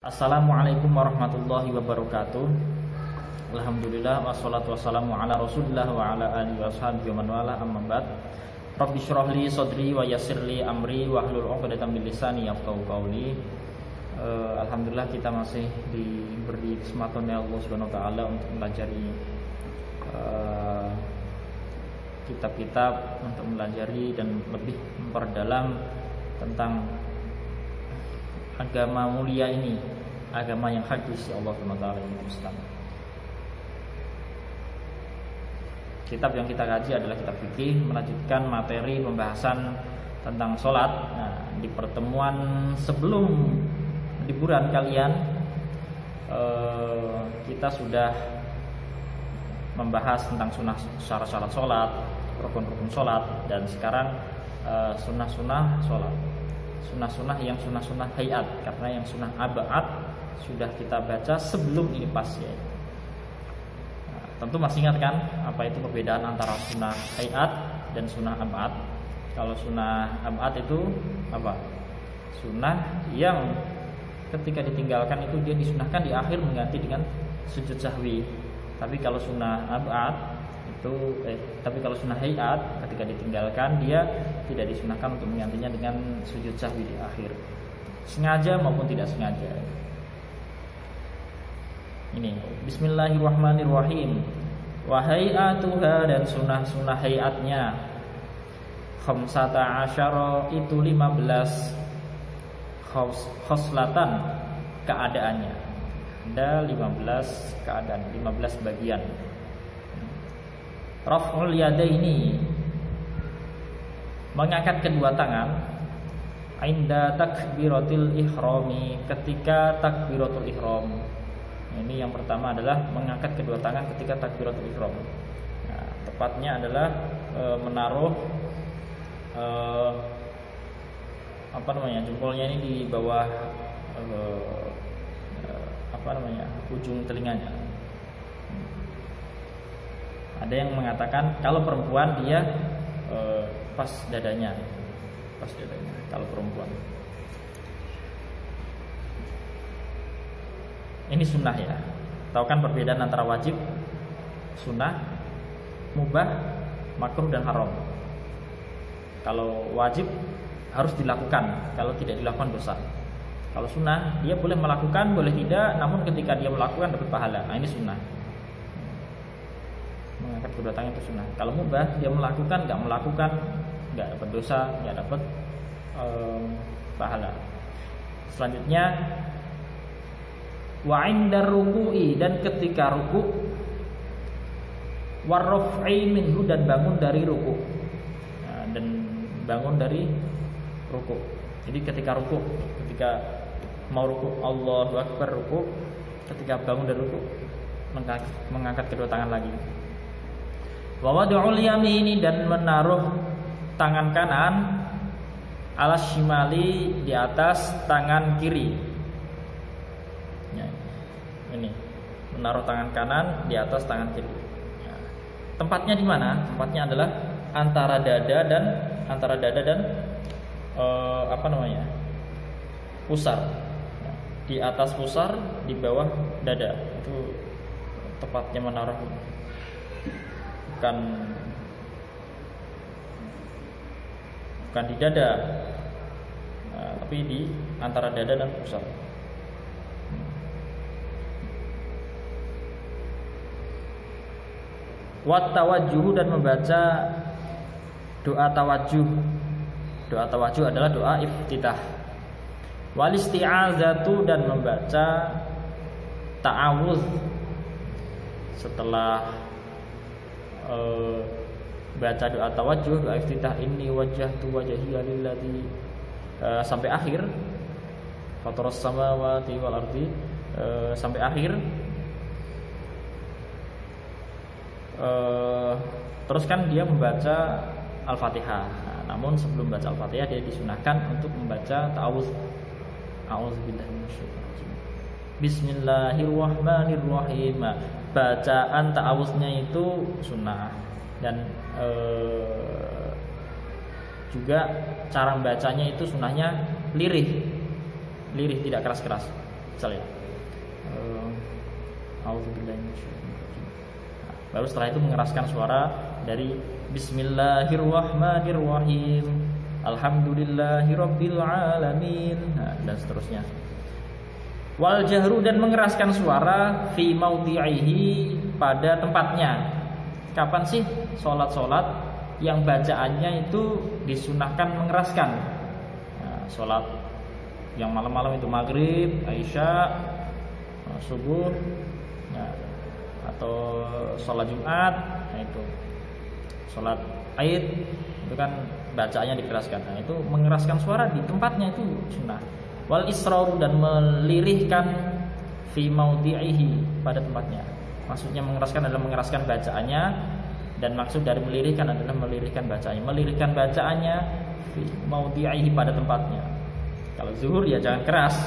Assalamualaikum warahmatullahi wabarakatuh. Alhamdulillah wassalatu wassalamu ala Rasulillah wa ala alihi washabihi wa man wala, amma ba'd. Rabbi shrah li sadri wa yassir li amri wa hlul 'uqdatam min lisani yafqahu qawli. Alhamdulillah kita masih diberi kesempatan oleh Allah Subhanahu wa taala untuk mempelajari kitab-kitab, untuk mempelajari dan lebih memperdalam tentang agama mulia ini, agama yang hakiki Allah Subhanahu wa taala, yaitu Islam. Kitab yang kita kaji adalah kitab fikih, melanjutkan materi pembahasan tentang sholat. Nah, di pertemuan sebelum liburan kalian kita sudah membahas tentang syarat-syarat sholat, rukun-rukun sholat, dan sekarang sunnah-sunnah sholat. Sunnah-sunnah yang sunnah-sunnah hayat, karena yang sunnah ab'ad sudah kita baca sebelum ini pas ya. Nah, tentu masih ingat kan apa itu perbedaan antara sunnah hayat dan sunnah ab'ad? Kalau sunnah ab'ad itu apa? Sunnah yang ketika ditinggalkan itu dia disunahkan di akhir mengganti dengan sujud sahwi. Tapi kalau sunnah ab'ad tapi kalau sunnah hayat ketika ditinggalkan dia tidak disunahkan untuk menggantinya dengan sujud sahwi di akhir, sengaja maupun tidak sengaja. Ini Bismillahirrahmanirrahim. Wa hayatuha, dan sunnah hayatnya, khamsata asyara itu 15 khoslatan, keadaannya ada 15 keadaan, 15 bagian. Raf'ul yadaini, mengangkat kedua tangan, inda takbiratul ihrami, ketika takbiratul ihram. Ini yang pertama adalah mengangkat kedua tangan ketika takbiratul ihram. Nah, tepatnya adalah menaruh jempolnya ini di bawah ujung telinganya. Ada yang mengatakan kalau perempuan dia pas dadanya, kalau perempuan. Ini sunnah ya. Tahu kan perbedaan antara wajib, sunnah, mubah, makruh dan haram. Kalau wajib harus dilakukan, kalau tidak dilakukan dosa. Kalau sunnah dia boleh melakukan, boleh tidak, namun ketika dia melakukan dapat pahala. Nah, ini sunnah. Mengangkat kedua tangan itu sunnah. Kalau mubah dia melakukan, nggak dapat dosa, nggak dapat pahala. Selanjutnya wa indar ruku'i, dan ketika ruku', warraf'i minhu, dan bangun dari ruku'. Nah, dan bangun dari ruku'. Jadi ketika ruku', ketika mau ruku', Allahu Akbar, ruku', ketika bangun dari ruku', mengangkat kedua tangan lagi. Wa wad'ul yamini, dan menaruh tangan kanan alas shimali, di atas tangan kiri. Ya, ini menaruh tangan kanan di atas tangan kiri. Ya. Tempatnya di mana? Tempatnya adalah antara dada dan pusar. Ya. Di atas pusar, di bawah dada. Itu tepatnya menaruh. Bukan di dada, tapi di antara dada dan pusar. Wat tawajjuh, dan membaca doa tawajjuh. Doa tawajjuh adalah doa iftitah. Wal isti'azatu, dan membaca ta'awudz setelah baca doa tawajjuh, doa iftitah, inni wajjahtu wajhiya lilladzi, sampai akhir, fataras samawati wal ardi, sampai akhir. Terus kan dia membaca Al-Fatihah. Nah, namun sebelum baca Al-Fatihah dia disunahkan untuk membaca ta'awudz. A'udzubillahi minasyaitonir rajim. Bismillahirrahmanirrahim. Bacaan ta'awudznya itu sunnah, dan juga cara membacanya itu sunnahnya lirih, tidak keras-keras. misalnya A'udzubillahi minasyaitonir rajim. Baru setelah itu mengeraskan suara dari Bismillahirrahmanirrahim, Alhamdulillahirabbil alamin, dan seterusnya. Wal jahru, dan mengeraskan suara fi maudhi'ihi, pada tempatnya. Kapan sih sholat yang bacaannya itu disunahkan mengeraskan? Sholat yang malam-malam itu maghrib, isya, subuh, atau sholat Jumat, itu sholat Aid, itu kan bacaannya dikeraskan. Itu mengeraskan suara di tempatnya itu sunnah. Wal israru, dan melirihkan fi maudhi'ihi, pada tempatnya. Maksudnya mengeraskan adalah mengeraskan bacaannya, dan maksud dari melirihkan adalah melirihkan bacaannya. Melirihkan bacaannya fi maudhi'ihi, pada tempatnya. Kalau zuhur ya jangan keras,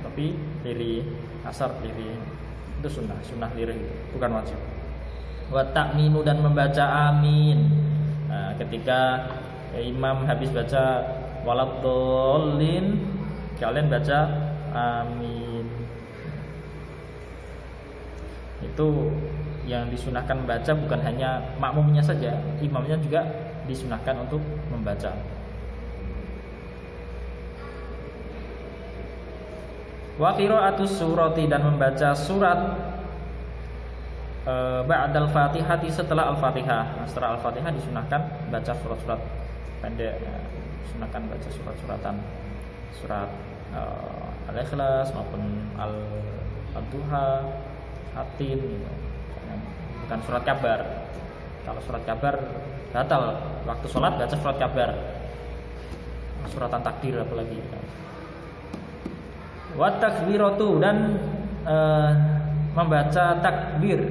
tapi lirih. Asar lirih, itu sunnah lirih, bukan wajib. Wa ta'minu, dan membaca amin. Ketika imam habis baca waladhdallin, kalian baca amin. Itu yang disunahkan membaca, bukan hanya makmumnya saja, imamnya juga disunahkan untuk membaca. Wa qira'atus surati, dan membaca surat ba'dal Fatihati, setelah Al-Fatihah. Setelah Al-Fatihah disunahkan baca surat-surat pendek, disunahkan baca surat-suratan, surat Al-Ikhlas maupun Al-Duha, Hatim, gitu. Bukan surat kabar. Kalau surat kabar batal waktu sholat, baca surat kabar, suratan takdir apalagi. Wa takbiratu, dan membaca takbir,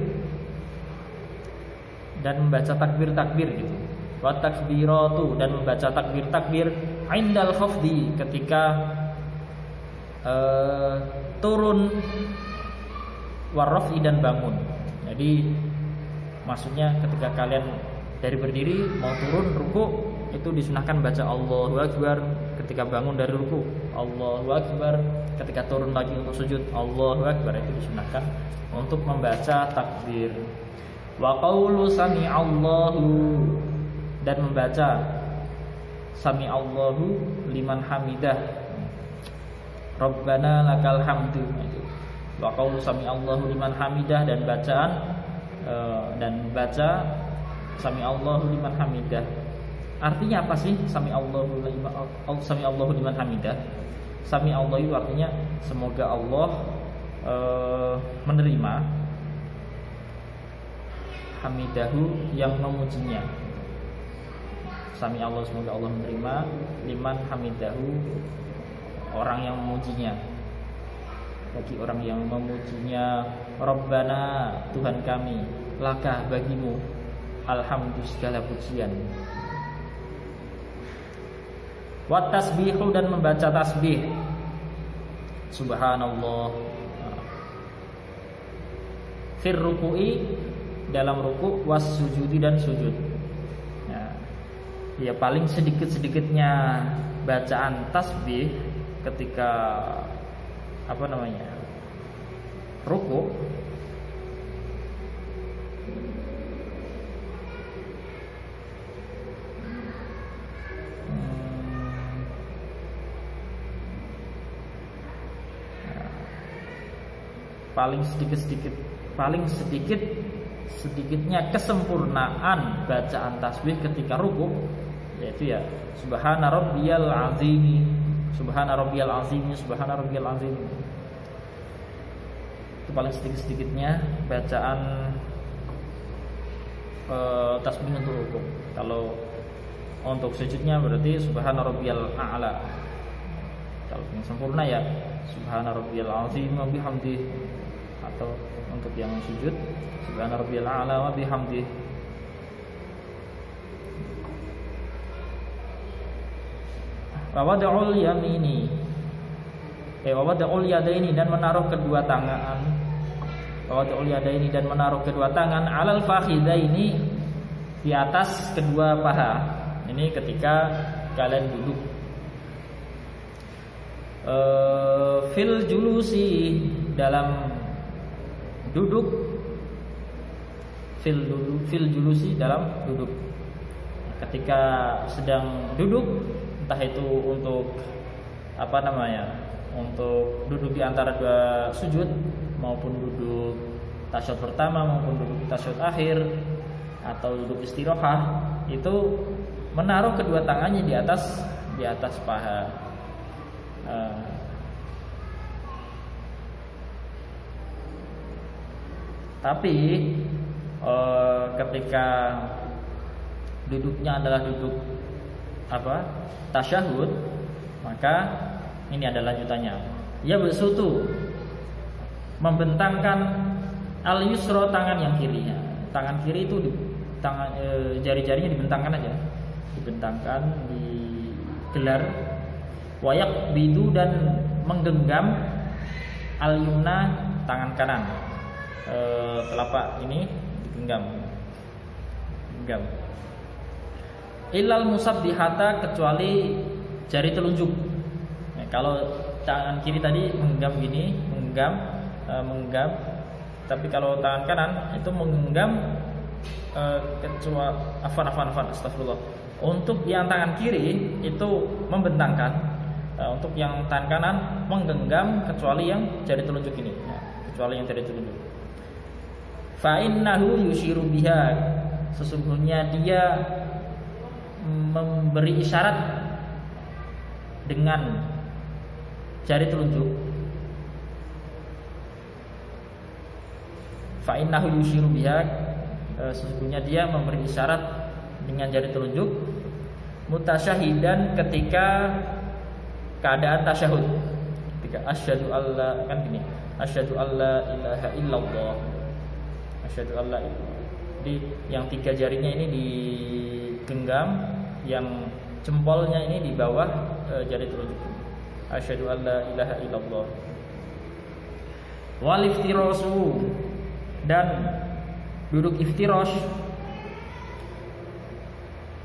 dan membaca takbir gitu. Wa takbiratu, dan membaca takbir indal khafdi, ketika turun, warrafi, dan bangun. Jadi maksudnya ketika kalian dari berdiri mau turun ruku, itu disunahkan baca Allahu Akbar. Ketika bangun dari ruku, Allahu Akbar. Ketika turun lagi untuk sujud, Allahu Akbar. Itu disunahkan untuk membaca takbir. Wa qaulu sami'allahu, dan membaca sami'allahu liman hamidah, Rabbana lakal hamdu. Wa qaulu sami'allahu liman hamidah, dan bacaan baca sami'allahu liman hamidah. Artinya apa sih sami'allahu liman hamidah? Sami'allahu itu artinya semoga Allah menerima hamidahu, yang memujinya. Sami'allahu, semoga Allah menerima liman hamidahu, orang yang memujinya. Bagi orang yang memujinya, Rabbana, Tuhan kami, laka, bagimu, alhamdu, segala pujian. Wa tasbihu, dan membaca tasbih, subhanallah, fir ruku'i, dalam ruku', was sujudi, dan sujud. Ya paling sedikit-sedikitnya bacaan tasbih ketika ruku', paling sedikitnya kesempurnaan bacaan tasbih ketika ruku', yaitu ya subhana rabbiyal azim, subhana rabbiyal azim, subhana rabbiyal azim. Itu paling sedikit-sedikitnya bacaan tasbih untuk ruku'. Kalau untuk sujudnya berarti subhana rabbiyal a'la. Kalau yang sempurna ya subhana rabbiyal azim wa bihamdih. Atau untuk yang sujud subhana rabbiyal a'la wa bihamdih. Wa wad'ul yamini, wa wad'ul yadaini, dan menaruh kedua tangan. Wa wad'ul yadaini, dan menaruh kedua tangan alal fakhidaini, di atas kedua paha. Ini ketika kalian duduk. Fil julusi, dalam duduk. Fil julusi, dalam duduk. Ketika sedang duduk, entah itu untuk untuk duduk di antara dua sujud, maupun duduk tasyahud pertama, maupun duduk tasyahud akhir, atau duduk istirahah, itu menaruh kedua tangannya di atas paha. Tapi ketika duduknya adalah duduk tasyahud, maka ini adalah lanjutannya. Ya besutu, membentangkan al yusra, tangan yang kiri. Tangan kiri itu jari-jarinya dibentangkan aja, dibentangkan, digelar. Wayak bidu, dan menggenggam al yumna, tangan kanan. Telapak ini digenggam. Ilal musabbihata, kecuali jari telunjuk. Kalau tangan kiri tadi menggenggam gini, menggenggam. Tapi kalau tangan kanan itu menggenggam kecuali astagfirullah. Untuk yang tangan kiri itu membentangkan, untuk yang tangan kanan menggenggam kecuali yang jari telunjuk ini. Kecuali yang jari telunjuk. Fa innahu yushiru biha, sesungguhnya dia memberi isyarat dengan jari telunjuk. Fa innahu yushiru biha, sesungguhnya dia memberi isyarat dengan jari telunjuk. Mutasyahidan, ketika keadaan tasyahud, ketika asyhadu alla, kan gini, asyhadu alla ilaha illallah, asyhadu alla. Jadi yang tiga jarinya ini digenggam, yang jempolnya ini di bawah jari telunjuk. Asyhadu alla ilaha illallah. Wal iftirasu, dan duduk iftirash,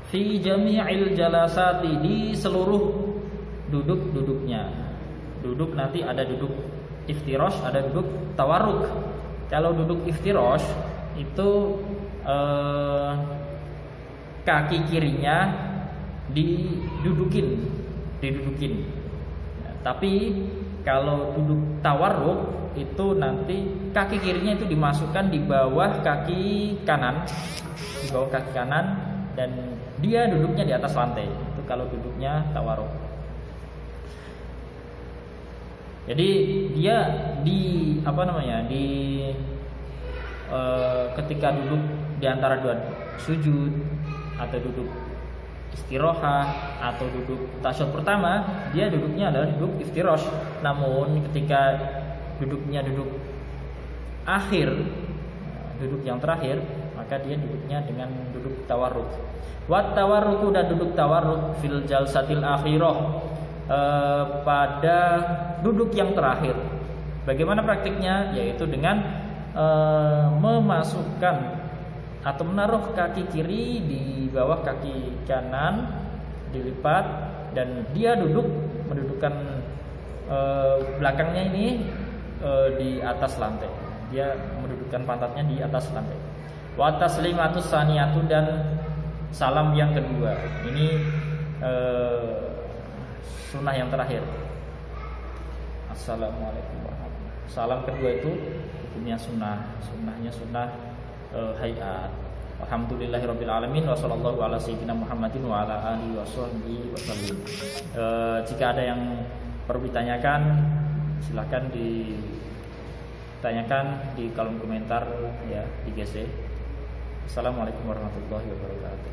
fi jami'il jalasati, di seluruh duduk-duduknya. Duduk nanti ada duduk iftirash, ada duduk tawarruk. Kalau duduk iftirash itu kaki kirinya didudukin. Tapi kalau duduk tawarruk itu nanti kaki kirinya itu dimasukkan di bawah kaki kanan, dan dia duduknya di atas lantai. Itu kalau duduknya tawarruk. Jadi dia ketika duduk di antara dua sujud, atau duduk istirahah, atau duduk tasyahud pertama, dia duduknya adalah duduk iftirash. Namun ketika duduknya duduk akhir, duduk yang terakhir, maka dia duduknya dengan duduk tawarruk. Wat tawarruku, dan duduk tawarruk fil jalsatil akhirah, pada duduk yang terakhir. Bagaimana praktiknya? Yaitu dengan memasukkan atau menaruh kaki kiri di bawah kaki kanan, dilipat, dan dia mendudukkan belakangnya ini di atas lantai. Dia mendudukkan pantatnya di atas lantai. Wa taslimatus saniyatu, dan salam yang kedua. Ini sunnah yang terakhir. Assalamualaikum warahmatullahi wabarakatuh. Salam kedua itu hukumnya sunnahnya sunnah hayat. Alhamdulillahirabbil alamin, wa sallallahu ala sayyidina Muhammadin wa ala alihi washabbihi wasallam. Jika ada yang perlu ditanyakan, silakan ditanyakan di kolom komentar ya, di GC. Assalamualaikum warahmatullahi wabarakatuh.